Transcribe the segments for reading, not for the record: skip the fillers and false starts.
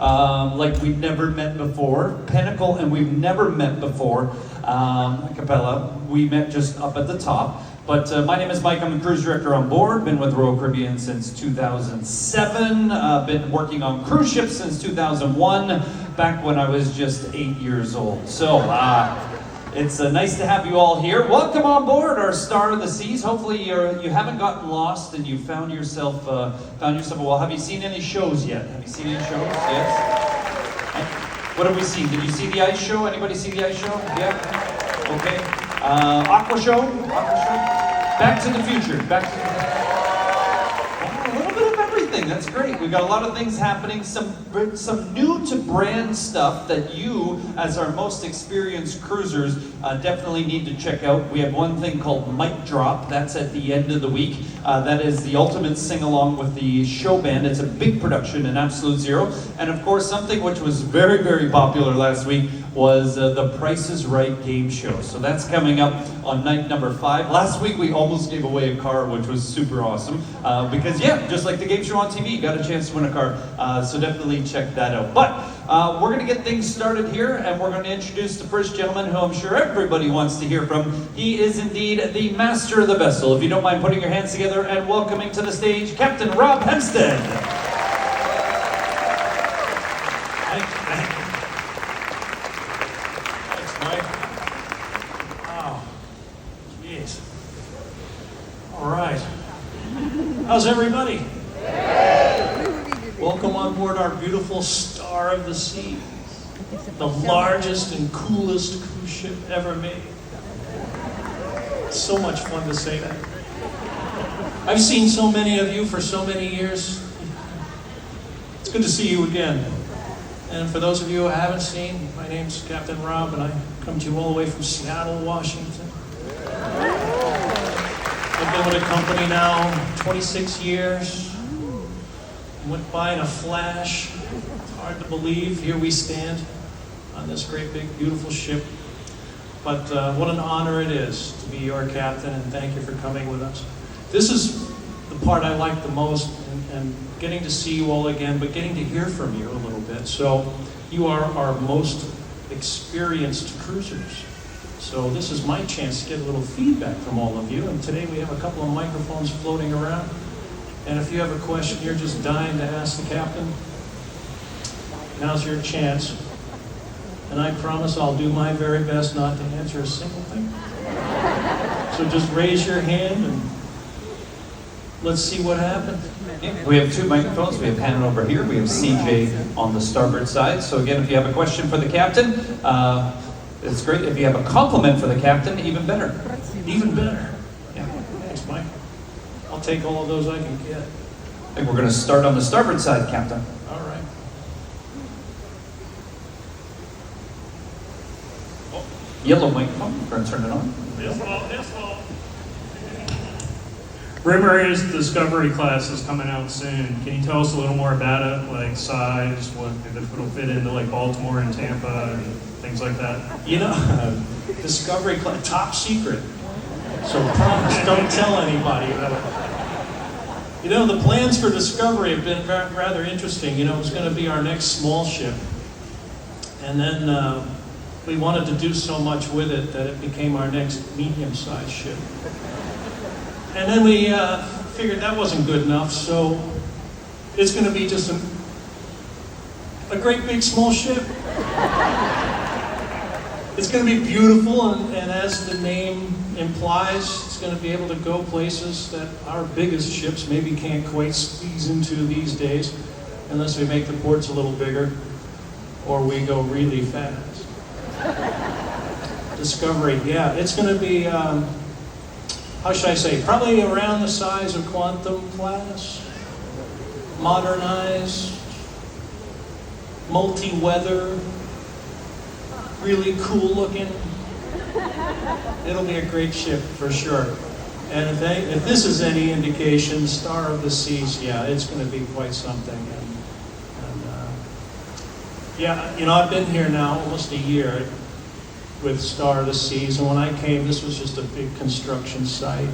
like we've never met before. Pinnacle and we've never met before. Capella, we met just up at the top. But my name is Mike, I'm the cruise director on board, been with Royal Caribbean since 2007, been working on cruise ships since 2001, back when I was just 8 years old. So it's nice to have you all here. Welcome on board our Star of the Seas. Hopefully you haven't gotten lost and you found yourself a while. Have you seen any shows yet? Have you seen any shows? Yes? What have we seen? Did you see the ice show? Anybody see the ice show? Yeah? Okay. Aqua show? Back to the Future. A little bit of everything. That's great. We've got a lot of things happening. Some new to brand stuff that you, as our most experienced cruisers, definitely need to check out. We have one thing called Mic Drop. That's at the end of the week. That is the ultimate sing-along with the show band. It's a big production in Absolute Zero. And of course, something which was very, very popular last week was the Price is Right game show. So that's coming up on night number 5. Last week we almost gave away a car, which was super awesome. Because yeah, just like the game show on TV, you got a chance to win a car. So definitely check that out. But we're gonna get things started here, and we're gonna introduce the first gentleman who I'm sure everybody wants to hear from. He is indeed the master of the vessel. If you don't mind putting your hands together and welcoming to the stage, Captain Rob Hempstead. How's everybody? Welcome on board our beautiful Star of the Seas, the largest and coolest cruise ship ever made. It's so much fun to say that. I've seen so many of you for so many years. It's good to see you again. And for those of you who I haven't seen, my name's Captain Rob, and I come to you all the way from Seattle, Washington. I've been with the company now 26 years. Went by in a flash. It's hard to believe. Here we stand on this great, big, beautiful ship. But what an honor it is to be your captain, and thank you for coming with us. This is the part I like the most, and getting to see you all again, but getting to hear from you a little bit. So you are our most experienced cruisers. So this is my chance to get a little feedback from all of you. And today we have a couple of microphones floating around. And if you have a question you're just dying to ask the captain, now's your chance. And I promise I'll do my very best not to answer a single thing. So just raise your hand and let's see what happens. We have 2 microphones. We have Hannah over here. We have CJ on the starboard side. So again, if you have a question for the captain, it's great. If you have a compliment for the captain, even better. Even better. Yeah. Thanks, Mike. I'll take all of those I can get. I think we're going to start on the starboard side, Captain. All right. Oh. Yellow microphone. We're going to turn it on. This fall. Rumor is the Discovery class is coming out soon. Can you tell us a little more about it? Like size, what if it'll fit into like Baltimore and Tampa and things like that? You know, Discovery class, top secret. So promise, don't tell anybody about it. You know, the plans for Discovery have been rather interesting. You know, it's going to be our next small ship. And then we wanted to do so much with it that it became our next medium-sized ship. And then we figured that wasn't good enough, so it's going to be just a great big small ship. It's going to be beautiful, and as the name implies, it's going to be able to go places that our biggest ships maybe can't quite squeeze into these days, unless we make the ports a little bigger, or we go really fast. Discovery, yeah, it's going to be, how should I say, probably around the size of Quantum class, modernized, multi-weather, really cool looking. It'll be a great ship for sure. And if this is any indication, Star of the Seas, yeah, it's going to be quite something. And yeah, you know, I've been here now almost a year with Star of the Seas, and when I came, this was just a big construction site,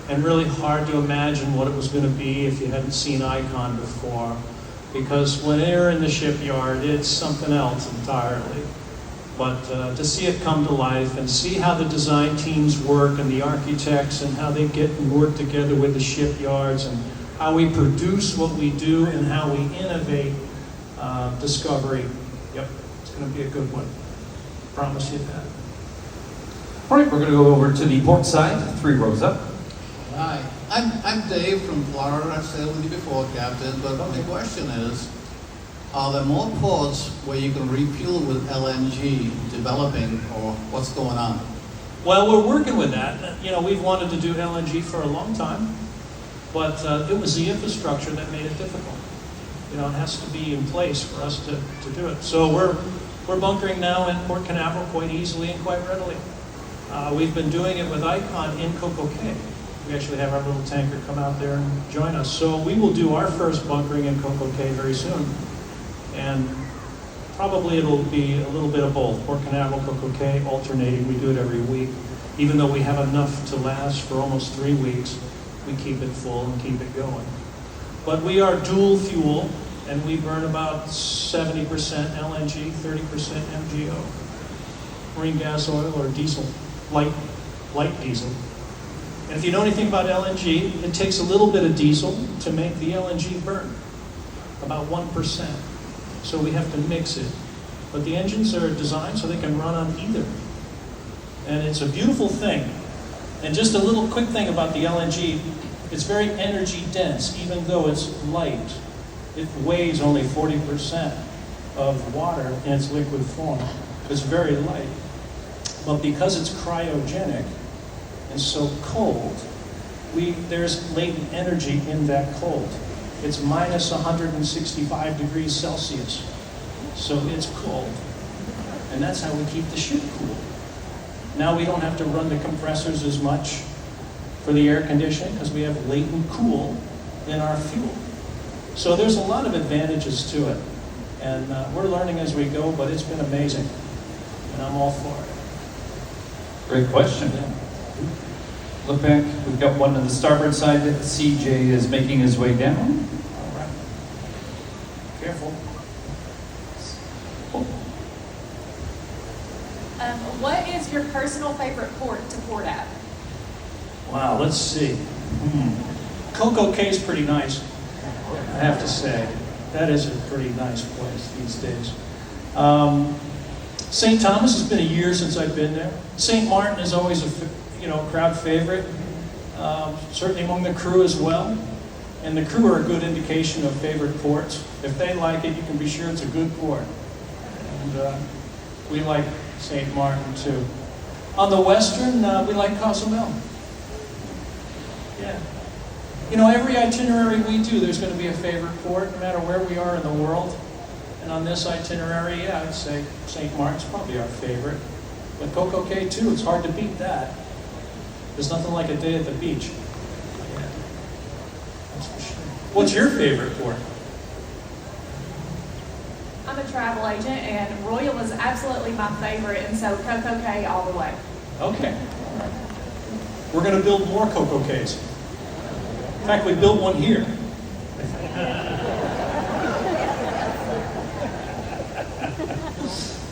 and really hard to imagine what it was going to be if you hadn't seen Icon before. Because when you're in the shipyard, it's something else entirely. But to see it come to life and see how the design teams work and the architects and how they get and work together with the shipyards and how we produce what we do and how we innovate discovery. Yep, it's going to be a good one. Promise you that. All right, we're going to go over to the port side, 3 rows up. Hi, I'm Dave from Florida. I've said with you before, Captain, but the question is, are there more ports where you can refuel with LNG developing, or what's going on? Well, we're working with that. You know, we've wanted to do LNG for a long time, but it was the infrastructure that made it difficult. You know, it has to be in place for us to do it. So we're bunkering now in Port Canaveral quite easily and quite readily. We've been doing it with Icon in Coco Cay. We actually have our little tanker come out there and join us. So we will do our first bunkering in Coco Cay very soon. And probably it'll be a little bit of both. Port Canaveral, Coco Cay, alternating. We do it every week. Even though we have enough to last for almost 3 weeks, we keep it full and keep it going. But we are dual fuel, and we burn about 70% LNG, 30% MGO. Marine gas oil or diesel, light diesel. And if you know anything about LNG, it takes a little bit of diesel to make the LNG burn, about 1%. So we have to mix it. But the engines are designed so they can run on either. And it's a beautiful thing. And just a little quick thing about the LNG, it's very energy dense, even though it's light. It weighs only 40% of water in its liquid form. It's very light. But because it's cryogenic and so cold, there's latent energy in that cold. It's minus 165 degrees Celsius. So it's cold. And that's how we keep the ship cool. Now we don't have to run the compressors as much for the air conditioning because we have latent cool in our fuel. So there's a lot of advantages to it. And we're learning as we go, but it's been amazing. And I'm all for it. Great question. Yeah. Look back, we've got one on the starboard side. CJ is making his way down. All right. Careful. What is your personal favorite port to port at? Wow, let's see. Coco Cay is pretty nice, I have to say. That is a pretty nice place these days. St. Thomas has been a year since I've been there. St. Martin is always a crowd favorite, certainly among the crew as well. And the crew are a good indication of favorite ports. If they like it, you can be sure it's a good port. And we like St. Martin too. On the western, we like Cozumel. Yeah. You know, every itinerary we do, there's going to be a favorite port, no matter where we are in the world. And on this itinerary, yeah, I'd say St. Martin's probably our favorite. But Coco Cay too, it's hard to beat that. There's nothing like a day at the beach. Yeah. That's for sure. What's your favorite port? I'm a travel agent, and Royal is absolutely my favorite, and so Coco Cay all the way. Okay. We're going to build more Coco Cays. In fact, we built one here.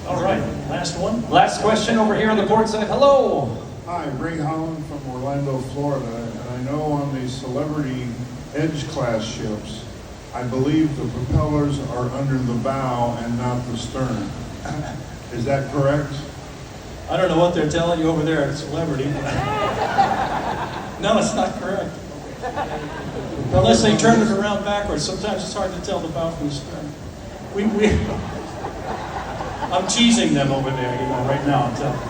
All right, last one. Last question over here on the port side. Hello. Hi, Ray Holland from Orlando, Florida, and I know on the Celebrity Edge class ships, I believe the propellers are under the bow and not the stern. Is that correct? I don't know what they're telling you over there at Celebrity. No, it's not correct. Unless they turn it around backwards. Sometimes it's hard to tell the bow from the stern. I'm teasing them over there, right now. I'm telling you.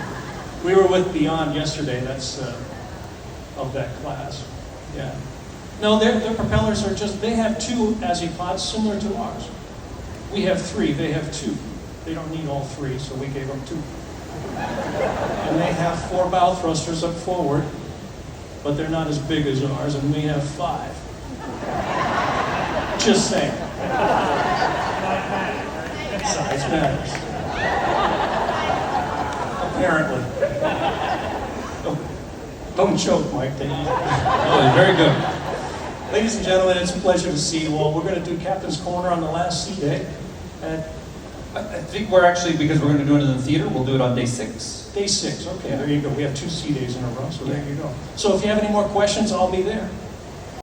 We were with Beyond yesterday. That's of that class. Yeah. No, their propellers are they have 2 azipods similar to ours. We have 3. They have 2. They don't need all 3, so we gave them 2. And they have 4 bow thrusters up forward, but they're not as big as ours, and we have 5. Just saying. Size matters. Apparently. Don't choke, Mike. Oh, very good. Ladies and gentlemen, it's a pleasure to see you all. We're going to do Captain's Corner on the last sea day. And I think we're actually, because we're going to do it in the theater, we'll do it on day 6. day 6, okay, there you go. We have 2 sea days in a row, so there you go. So if you have any more questions, I'll be there.